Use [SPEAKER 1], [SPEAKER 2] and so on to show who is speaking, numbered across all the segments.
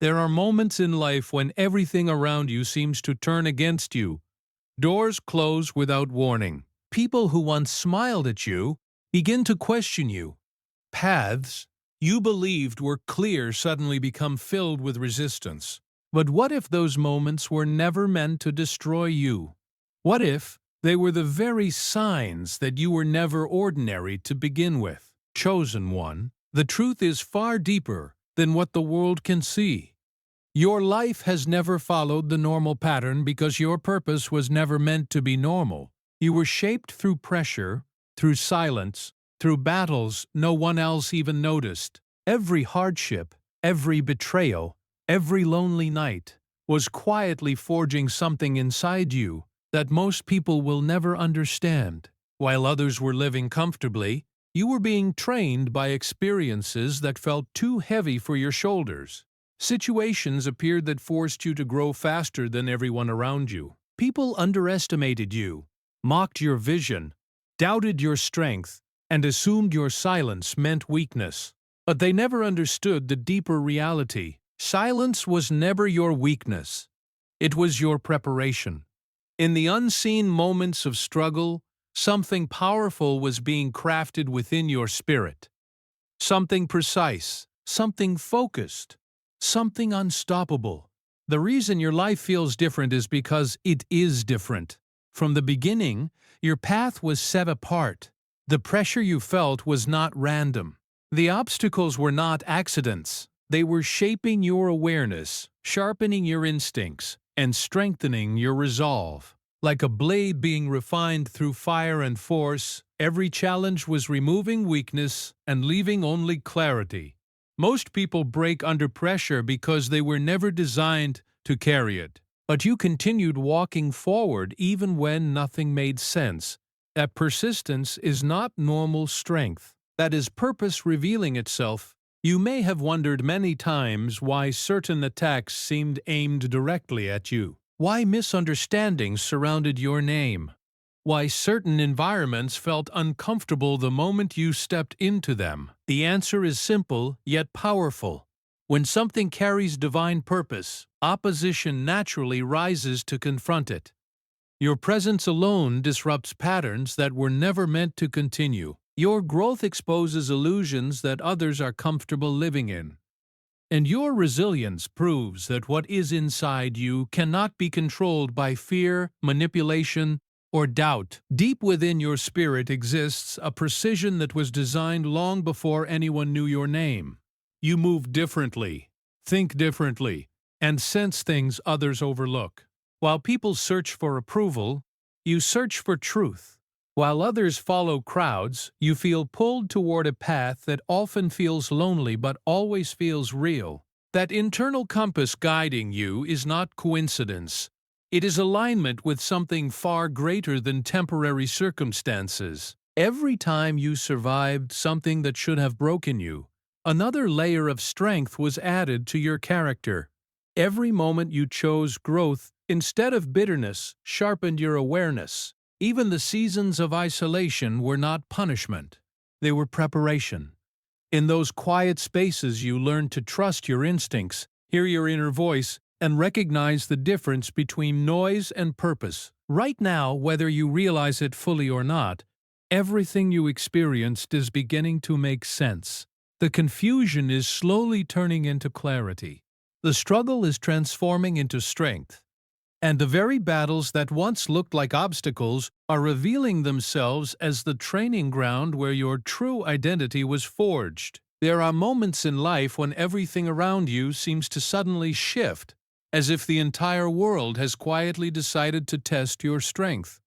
[SPEAKER 1] There are moments in life when everything around you seems to turn against you. Doors close without warning. People who once smiled at you begin to question you. Paths you believed were clear suddenly become filled with resistance. But what if those moments were never meant to destroy you? What if they were the very signs that you were never ordinary to begin with? Chosen one, the truth is far deeper than what the world can see. Your life has never followed the normal pattern because your purpose was never meant to be normal. You were shaped through pressure, through silence, through battles no one else even noticed. Every hardship, every betrayal, every lonely night was quietly forging something inside you that most people will never understand. While others were living comfortably, you were being trained by experiences that felt too heavy for your shoulders. Situations appeared that forced you to grow faster than everyone around you. People underestimated you, mocked your vision, doubted your strength, and assumed your silence meant weakness. But they never understood the deeper reality. Silence was never your weakness. It was your preparation. In the unseen moments of struggle, something powerful was being crafted within your spirit. Something precise, something focused, something unstoppable. The reason your life feels different is because it is different. From the beginning, your path was set apart. The pressure you felt was not random. The obstacles were not accidents. They were shaping your awareness, sharpening your instincts, and strengthening your resolve. Like a blade being refined through fire and force, every challenge was removing weakness and leaving only clarity. Most people break under pressure because they were never designed to carry it. But you continued walking forward even when nothing made sense. That persistence is not normal strength. That is purpose revealing itself. You may have wondered many times why certain attacks seemed aimed directly at you. Why misunderstandings surrounded your name. Why certain environments felt uncomfortable the moment you stepped into them. The answer is simple yet powerful. When something carries divine purpose, opposition naturally rises to confront it. Your presence alone disrupts patterns that were never meant to continue. Your growth exposes illusions that others are comfortable living in. And your resilience proves that what is inside you cannot be controlled by fear, manipulation, or doubt. Deep within your spirit exists a precision that was designed long before anyone knew your name. You move differently, think differently, and sense things others overlook. While people search for approval, you search for truth. While others follow crowds, you feel pulled toward a path that often feels lonely but always feels real. That internal compass guiding you is not coincidence. It is alignment with something far greater than temporary circumstances. Every time you survived something that should have broken you, another layer of strength was added to your character. Every moment you chose growth instead of bitterness sharpened your awareness. Even the seasons of isolation were not punishment. They were preparation. In those quiet spaces you learned to trust your instincts, hear your inner voice, and recognize the difference between noise and purpose. Right now, whether you realize it fully or not, everything you experienced is beginning to make sense. The confusion is slowly turning into clarity. The struggle is transforming into strength. And the very battles that once looked like obstacles are revealing themselves as the training ground where your true identity was forged. There are moments in life when everything around you seems to suddenly shift, as if the entire world has quietly decided to test your strength.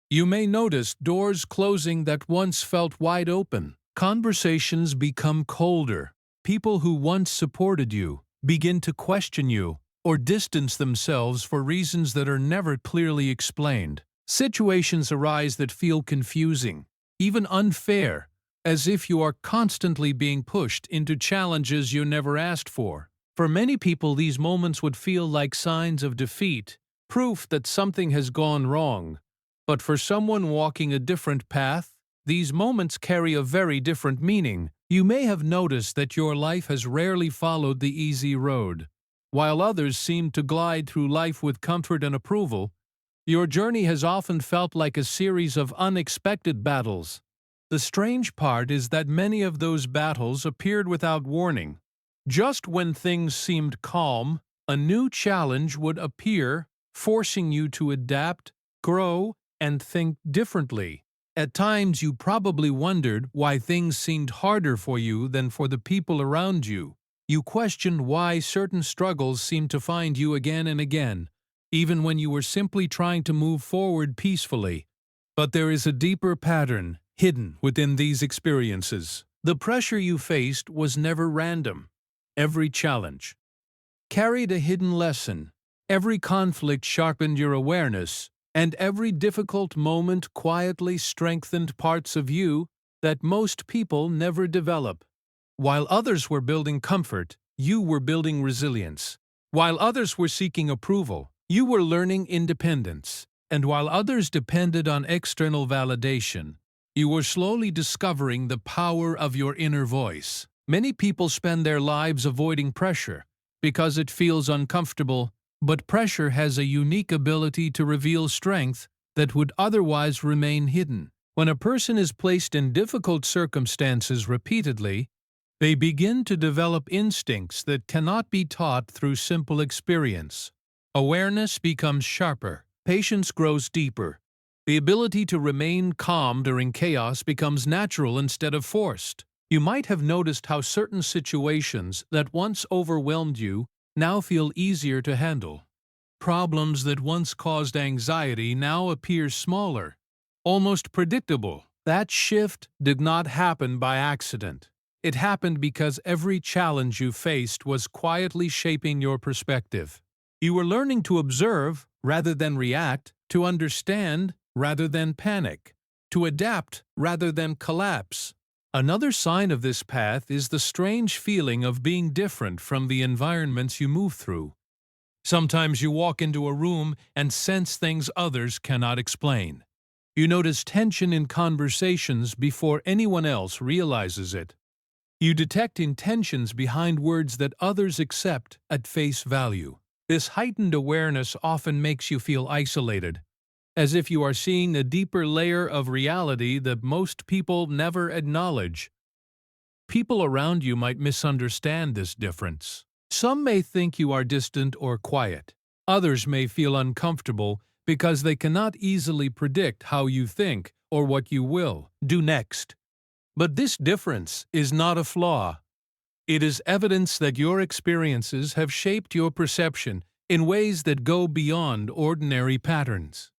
[SPEAKER 1] You may notice doors closing that once felt wide open. Conversations become colder. People who once supported you begin to question you or distance themselves for reasons that are never clearly explained. Situations arise that feel confusing, even unfair, as if you are constantly being pushed into challenges you never asked for. For many people, these moments would feel like signs of defeat, proof that something has gone wrong. But for someone walking a different path, these moments carry a very different meaning. You may have noticed that your life has rarely followed the easy road. while others seem to glide through life with comfort and approval, your journey has often felt like a series of unexpected battles. The strange part is that many of those battles appeared without warning. Just when things seemed calm, a new challenge would appear, forcing you to adapt, grow, and think differently. At times you probably wondered why things seemed harder for you than for the people around you. You questioned why certain struggles seemed to find you again and again, even when you were simply trying to move forward peacefully. But there is a deeper pattern hidden within these experiences. The pressure you faced was never random. Every challenge carried a hidden lesson. Every conflict sharpened your awareness, and every difficult moment quietly strengthened parts of you that most people never develop. While others were building comfort, you were building resilience. While others were seeking approval, you were learning independence. And while others depended on external validation, you were slowly discovering the power of your inner voice. Many people spend their lives avoiding pressure because it feels uncomfortable, but pressure has a unique ability to reveal strength that would otherwise remain hidden. When a person is placed in difficult circumstances repeatedly, they begin to develop instincts that cannot be taught through simple experience. Awareness becomes sharper, patience grows deeper. The ability to remain calm during chaos becomes natural instead of forced. You might have noticed how certain situations that once overwhelmed you now feel easier to handle. Problems that once caused anxiety now appear smaller, almost predictable. That shift did not happen by accident. It happened because every challenge you faced was quietly shaping your perspective. You were learning to observe rather than react, to understand rather than panic, to adapt rather than collapse. Another sign of this path is the strange feeling of being different from the environments you move through. Sometimes you walk into a room and sense things others cannot explain. You notice tension in conversations before anyone else realizes it. You detect intentions behind words that others accept at face value. This heightened awareness often makes you feel isolated, as if you are seeing a deeper layer of reality that most people never acknowledge. People around you might misunderstand this difference. Some may think you are distant or quiet. Others may feel uncomfortable because they cannot easily predict how you think or what you will do next. But this difference is not a flaw. It is evidence that your experiences have shaped your perception in ways that go beyond ordinary patterns.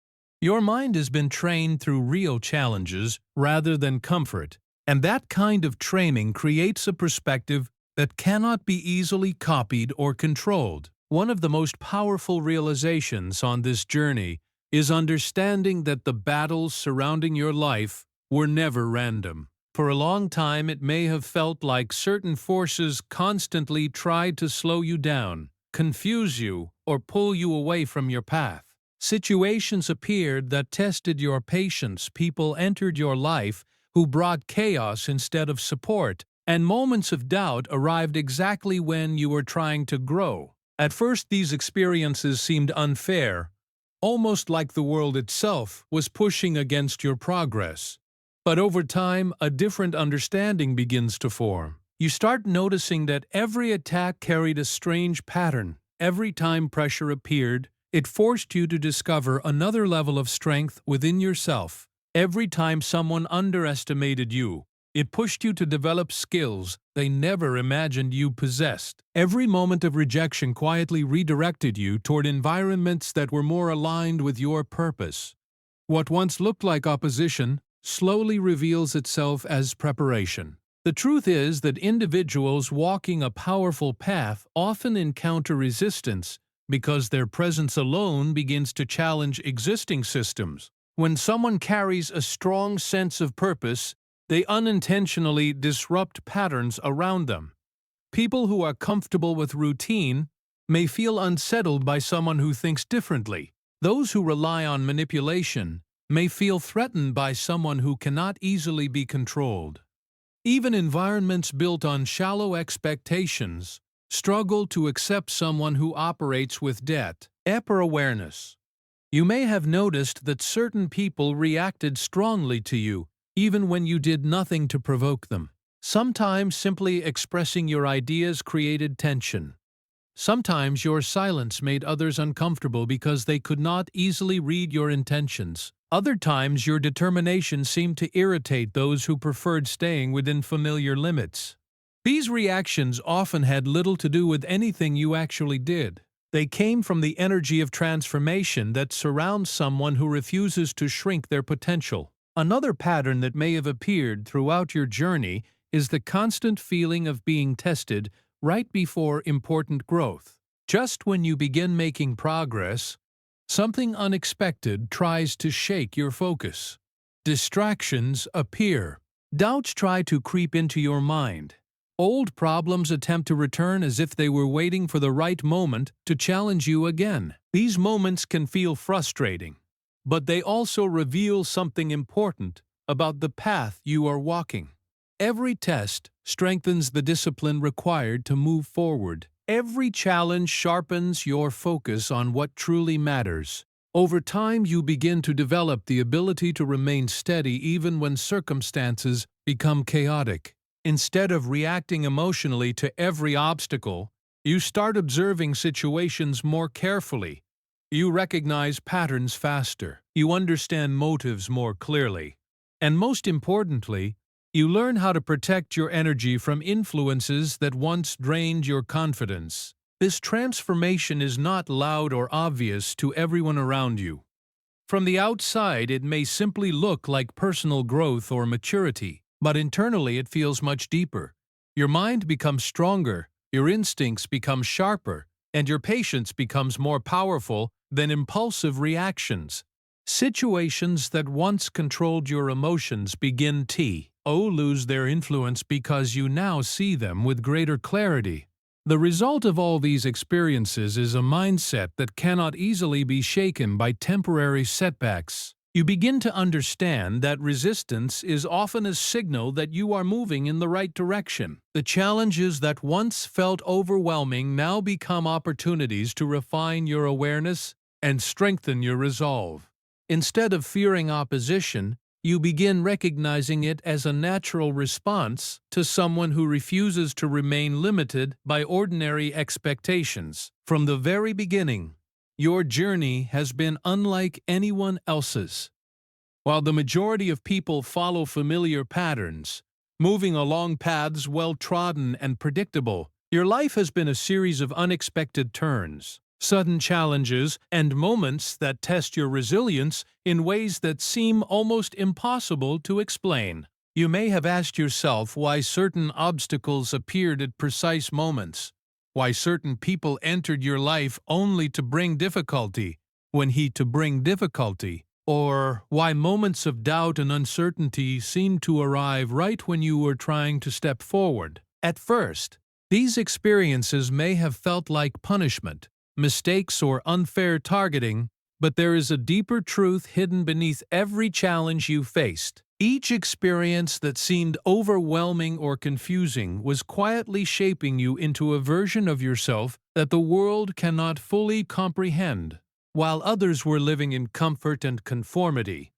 [SPEAKER 1] Your mind has been trained through real challenges rather than comfort, and that kind of training creates a perspective that cannot be easily copied or controlled. One of the most powerful realizations on this journey is understanding that the battles surrounding your life were never random. For a long time, it may have felt like certain forces constantly tried to slow you down, confuse you, or pull you away from your path. Situations appeared that tested your patience, people entered your life who brought chaos instead of support, and moments of doubt arrived exactly when you were trying to grow. At first, these experiences seemed unfair, almost like the world itself was pushing against your progress. But over time, a different understanding begins to form. You start noticing that every attack carried a strange pattern. Every time pressure appeared, it forced you to discover another level of strength within yourself. Every time someone underestimated you, it pushed you to develop skills they never imagined you possessed. Every moment of rejection quietly redirected you toward environments that were more aligned with your purpose. What once looked like opposition slowly reveals itself as preparation. The truth is that individuals walking a powerful path often encounter resistance because their presence alone begins to challenge existing systems. When someone carries a strong sense of purpose, they unintentionally disrupt patterns around them. People who are comfortable with routine may feel unsettled by someone who thinks differently. Those who rely on manipulation may feel threatened by someone who cannot easily be controlled. Even environments built on shallow expectations Struggle to accept someone who operates with debt. Hyper-awareness. You may have noticed that certain people reacted strongly to you, even when you did nothing to provoke them. Sometimes simply expressing your ideas created tension. Sometimes your silence made others uncomfortable because they could not easily read your intentions. Other times your determination seemed to irritate those who preferred staying within familiar limits. These reactions often had little to do with anything you actually did. They came from the energy of transformation that surrounds someone who refuses to shrink their potential. Another pattern that may have appeared throughout your journey is the constant feeling of being tested right before important growth. Just when you begin making progress, something unexpected tries to shake your focus. Distractions appear. Doubts try to creep into your mind. Old problems attempt to return as if they were waiting for the right moment to challenge you again. These moments can feel frustrating, but they also reveal something important about the path you are walking. Every test strengthens the discipline required to move forward. Every challenge sharpens your focus on what truly matters. Over time, you begin to develop the ability to remain steady even when circumstances become chaotic. Instead of reacting emotionally to every obstacle, you start observing situations more carefully. You recognize patterns faster. You understand motives more clearly. And most importantly, you learn how to protect your energy from influences that once drained your confidence. This transformation is not loud or obvious to everyone around you. From the outside, it may simply look like personal growth or maturity, but internally it feels much deeper. Your mind becomes stronger, your instincts become sharper, and your patience becomes more powerful than impulsive reactions. Situations that once controlled your emotions begin to lose their influence because you now see them with greater clarity. The result of all these experiences is a mindset that cannot easily be shaken by temporary setbacks. You begin to understand that resistance is often a signal that you are moving in the right direction. The challenges that once felt overwhelming now become opportunities to refine your awareness and strengthen your resolve. Instead of fearing opposition, you begin recognizing it as a natural response to someone who refuses to remain limited by ordinary expectations. From the very beginning, your journey has been unlike anyone else's. While the majority of people follow familiar patterns, moving along paths well-trodden and predictable, your life has been a series of unexpected turns, sudden challenges, and moments that test your resilience in ways that seem almost impossible to explain. You may have asked yourself why certain obstacles appeared at precise moments, why certain people entered your life only to bring difficulty, or why moments of doubt and uncertainty seemed to arrive right when you were trying to step forward. At first, these experiences may have felt like punishment, mistakes, or unfair targeting, but there is a deeper truth hidden beneath every challenge you faced. Each experience that seemed overwhelming or confusing was quietly shaping you into a version of yourself that the world cannot fully comprehend. While others were living in comfort and conformity,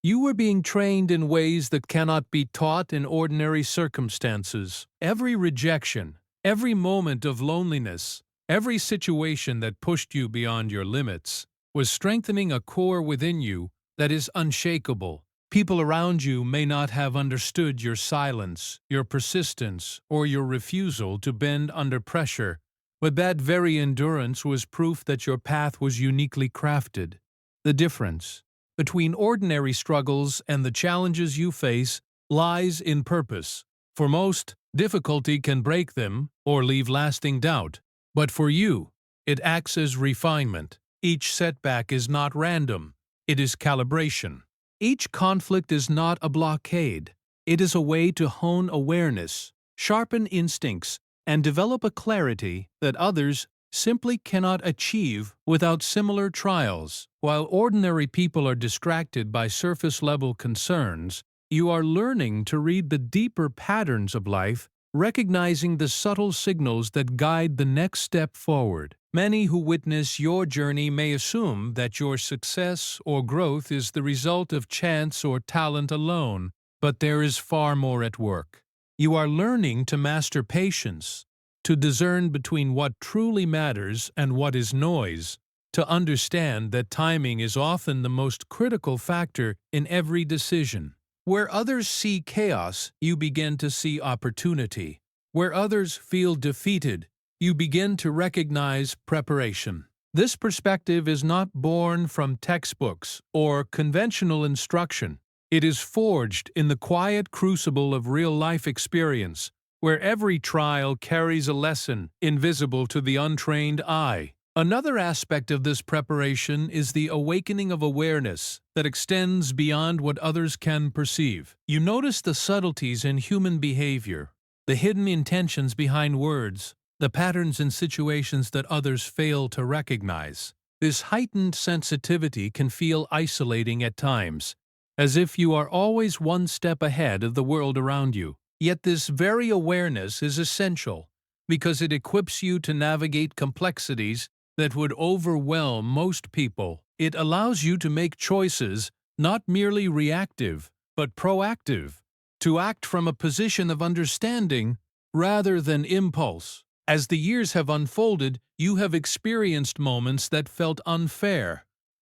[SPEAKER 1] you were being trained in ways that cannot be taught in ordinary circumstances. Every rejection, every moment of loneliness, every situation that pushed you beyond your limits was strengthening a core within you that is unshakable. People around you may not have understood your silence, your persistence, or your refusal to bend under pressure, but that very endurance was proof that your path was uniquely crafted. The difference between ordinary struggles and the challenges you face lies in purpose. For most, difficulty can break them or leave lasting doubt. But for you, it acts as refinement. Each setback is not random, it is calibration. Each conflict is not a blockade, it is a way to hone awareness, sharpen instincts, and develop a clarity that others simply cannot achieve without similar trials. While ordinary people are distracted by surface-level concerns, you are learning to read the deeper patterns of life recognizing the subtle signals that guide the next step forward. Many who witness your journey may assume that your success or growth is the result of chance or talent alone, but there is far more at work. You are learning to master patience, to discern between what truly matters and what is noise, to understand that timing is often the most critical factor in every decision. Where others see chaos, you begin to see opportunity. Where others feel defeated, you begin to recognize preparation. This perspective is not born from textbooks or conventional instruction. It is forged in the quiet crucible of real-life experience, where every trial carries a lesson invisible to the untrained eye. Another aspect of this preparation is the awakening of awareness that extends beyond what others can perceive. You notice the subtleties in human behavior, the hidden intentions behind words, the patterns in situations that others fail to recognize. This heightened sensitivity can feel isolating at times, as if you are always one step ahead of the world around you. Yet this very awareness is essential because it equips you to navigate complexities that would overwhelm most people. It allows you to make choices not merely reactive, but proactive, to act from a position of understanding rather than impulse. As the years have unfolded, you have experienced moments that felt unfair,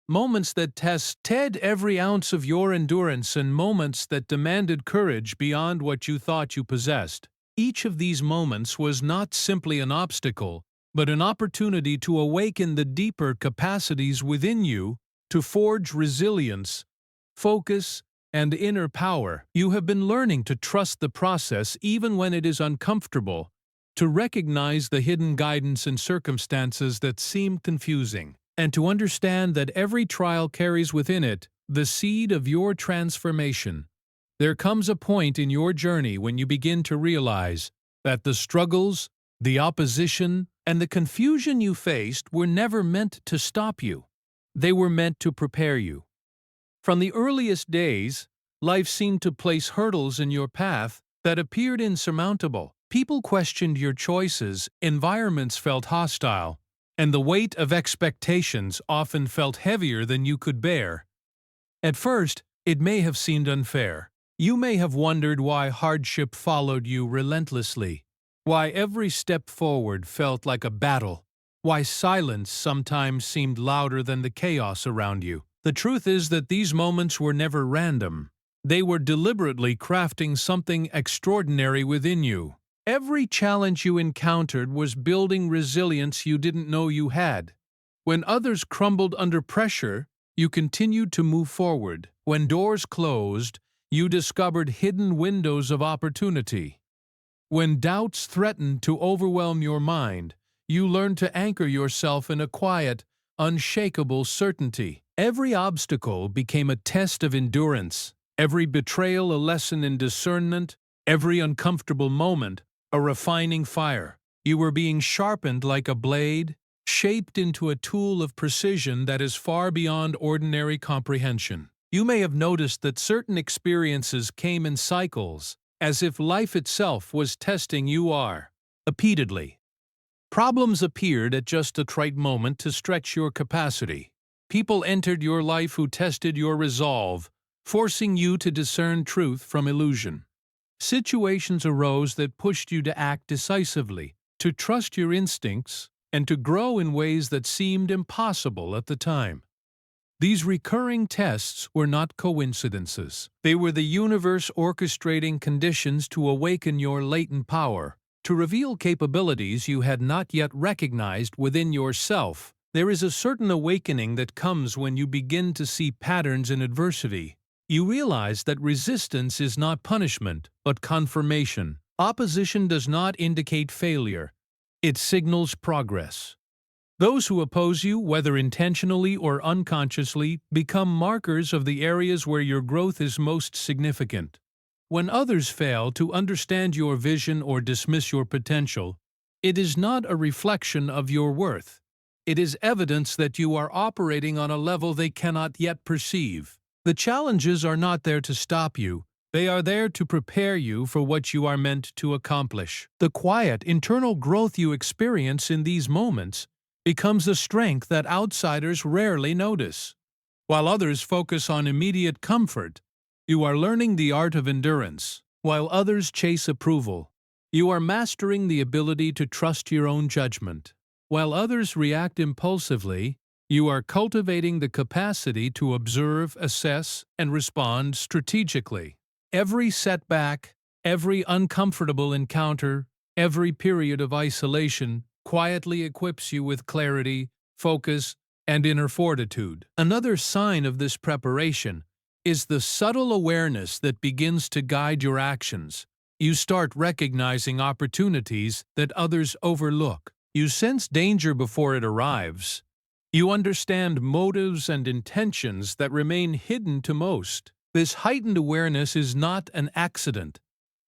[SPEAKER 1] moments that tested every ounce of your endurance, and moments that demanded courage beyond what you thought you possessed. Each of these moments was not simply an obstacle, but an opportunity to awaken the deeper capacities within you, to forge resilience, focus, and inner power. You have been learning to trust the process even when it is uncomfortable, to recognize the hidden guidance in circumstances that seem confusing, and to understand that every trial carries within it the seed of your transformation. There comes a point in your journey when you begin to realize that the struggles, the opposition, and the confusion you faced were never meant to stop you. They were meant to prepare you. From the earliest days, life seemed to place hurdles in your path that appeared insurmountable. People questioned your choices, environments felt hostile, and the weight of expectations often felt heavier than you could bear. At first, it may have seemed unfair. You may have wondered why hardship followed you relentlessly, why every step forward felt like a battle, why silence sometimes seemed louder than the chaos around you. The truth is that these moments were never random. They were deliberately crafting something extraordinary within you. Every challenge you encountered was building resilience you didn't know you had. When others crumbled under pressure, you continued to move forward. When doors closed, you discovered hidden windows of opportunity. When doubts threatened to overwhelm your mind, you learned to anchor yourself in a quiet, unshakable certainty. Every obstacle became a test of endurance, every betrayal a lesson in discernment, every uncomfortable moment a refining fire. You were being sharpened like a blade, shaped into a tool of precision that is far beyond ordinary comprehension. You may have noticed that certain experiences came in cycles, as if life itself was testing you repeatedly. Problems appeared at just the right moment to stretch your capacity. People entered your life who tested your resolve, forcing you to discern truth from illusion. Situations arose that pushed you to act decisively, to trust your instincts, and to grow in ways that seemed impossible at the time. These recurring tests were not coincidences. They were the universe orchestrating conditions to awaken your latent power, to reveal capabilities you had not yet recognized within yourself. There is a certain awakening that comes when you begin to see patterns in adversity. You realize that resistance is not punishment, but confirmation. Opposition does not indicate failure. It signals progress. Those who oppose you, whether intentionally or unconsciously, become markers of the areas where your growth is most significant. When others fail to understand your vision or dismiss your potential, it is not a reflection of your worth. It is evidence that you are operating on a level they cannot yet perceive. The challenges are not there to stop you, They are there to prepare you for what you are meant to accomplish. The quiet, internal growth you experience in these moments becomes a strength that outsiders rarely notice. While others focus on immediate comfort, you are learning the art of endurance. While others chase approval, you are mastering the ability to trust your own judgment. While others react impulsively, you are cultivating the capacity to observe, assess, and respond strategically. Every setback, every uncomfortable encounter, every period of isolation quietly equips you with clarity, focus, and inner fortitude. Another sign of this preparation is the subtle awareness that begins to guide your actions. You start recognizing opportunities that others overlook. You sense danger before it arrives. You understand motives and intentions that remain hidden to most. This heightened awareness is not an accident.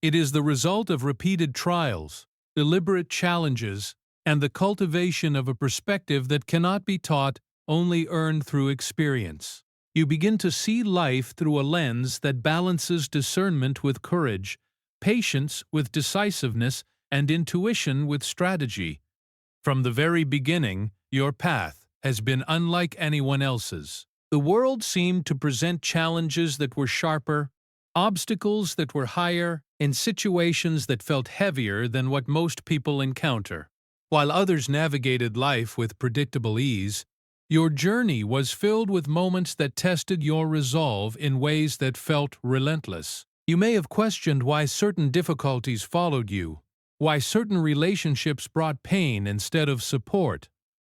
[SPEAKER 1] It is the result of repeated trials, deliberate challenges, and the cultivation of a perspective that cannot be taught, only earned through experience. You begin to see life through a lens that balances discernment with courage, patience with decisiveness, and intuition with strategy. From the very beginning, your path has been unlike anyone else's. The world seemed to present challenges that were sharper, obstacles that were higher, and situations that felt heavier than what most people encounter. While others navigated life with predictable ease, your journey was filled with moments that tested your resolve in ways that felt relentless. You may have questioned why certain difficulties followed you, why certain relationships brought pain instead of support,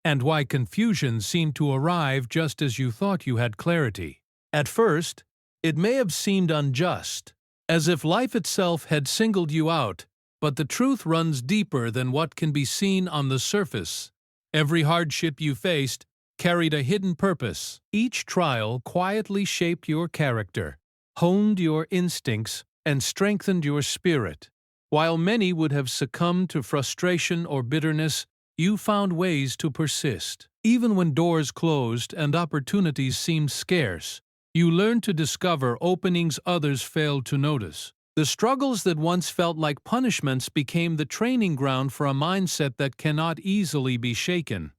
[SPEAKER 1] and why confusion seemed to arrive just as you thought you had clarity. At first, it may have seemed unjust, as if life itself had singled you out, but the truth runs deeper than what can be seen on the surface. Every hardship you faced carried a hidden purpose. Each trial quietly shaped your character, honed your instincts, and strengthened your spirit. While many would have succumbed to frustration or bitterness, you found ways to persist. Even when doors closed and opportunities seemed scarce, you learned to discover openings others failed to notice. The struggles that once felt like punishments became the training ground for a mindset that cannot easily be shaken.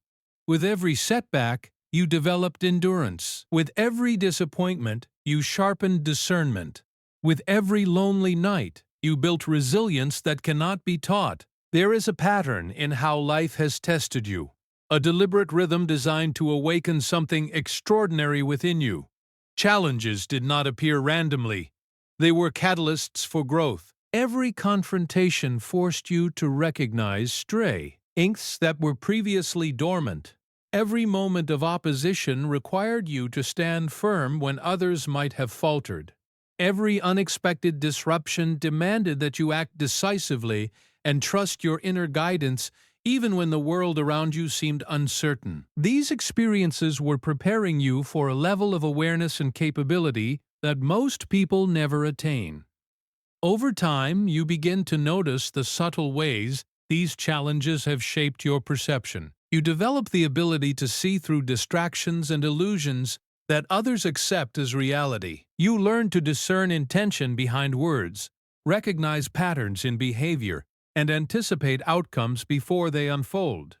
[SPEAKER 1] With every setback, you developed endurance. With every disappointment, you sharpened discernment. With every lonely night, you built resilience that cannot be taught. There is a pattern in how life has tested you, a deliberate rhythm designed to awaken something extraordinary within you. Challenges did not appear randomly. They were catalysts for growth. Every confrontation forced you to recognize stray instincts that were previously dormant. Every moment of opposition required you to stand firm when others might have faltered. Every unexpected disruption demanded that you act decisively and trust your inner guidance even when the world around you seemed uncertain. These experiences were preparing you for a level of awareness and capability that most people never attain. Over time, you begin to notice the subtle ways these challenges have shaped your perception. You develop the ability to see through distractions and illusions that others accept as reality. You learn to discern intention behind words, recognize patterns in behavior, and anticipate outcomes before they unfold.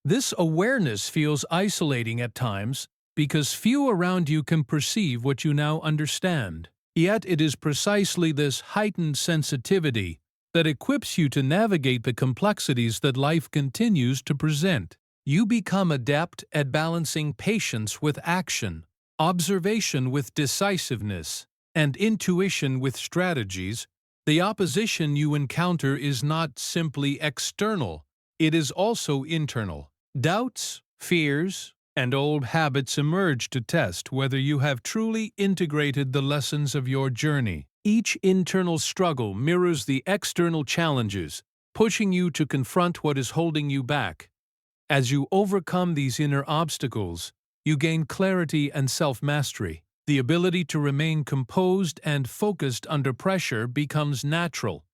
[SPEAKER 1] This awareness feels isolating at times because few around you can perceive what you now understand. Yet it is precisely this heightened sensitivity that equips you to navigate the complexities that life continues to present. You become adept at balancing patience with action, observation with decisiveness, and intuition with strategies. The opposition you encounter is not simply external, it is also internal. Doubts, fears, and old habits emerge to test whether you have truly integrated the lessons of your journey. Each internal struggle mirrors the external challenges, pushing you to confront what is holding you back. As you overcome these inner obstacles, you gain clarity and self-mastery. The ability to remain composed and focused under pressure becomes natural.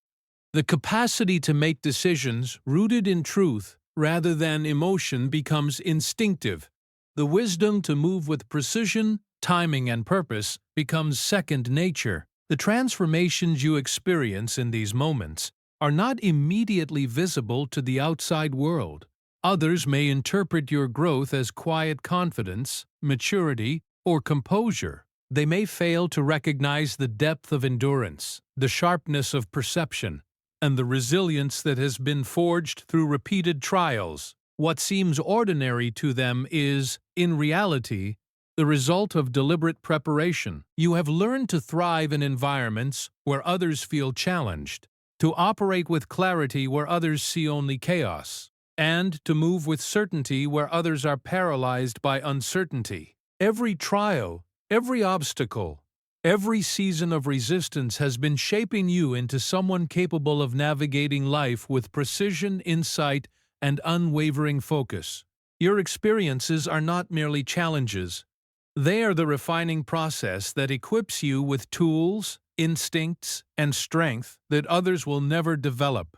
[SPEAKER 1] The capacity to make decisions rooted in truth rather than emotion becomes instinctive. The wisdom to move with precision, timing, and purpose becomes second nature. The transformations you experience in these moments are not immediately visible to the outside world. Others may interpret your growth as quiet confidence, maturity, or composure. They may fail to recognize the depth of endurance, the sharpness of perception, and the resilience that has been forged through repeated trials. What seems ordinary to them is, in reality, the result of deliberate preparation. You have learned to thrive in environments where others feel challenged, to operate with clarity where others see only chaos, and to move with certainty where others are paralyzed by uncertainty. Every trial, every obstacle, every season of resistance has been shaping you into someone capable of navigating life with precision, insight, and unwavering focus. Your experiences are not merely challenges. They are the refining process that equips you with tools, instincts, and strength that others will never develop.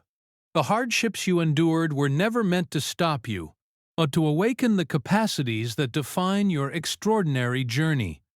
[SPEAKER 1] The hardships you endured were never meant to stop you, but to awaken the capacities that define your extraordinary journey.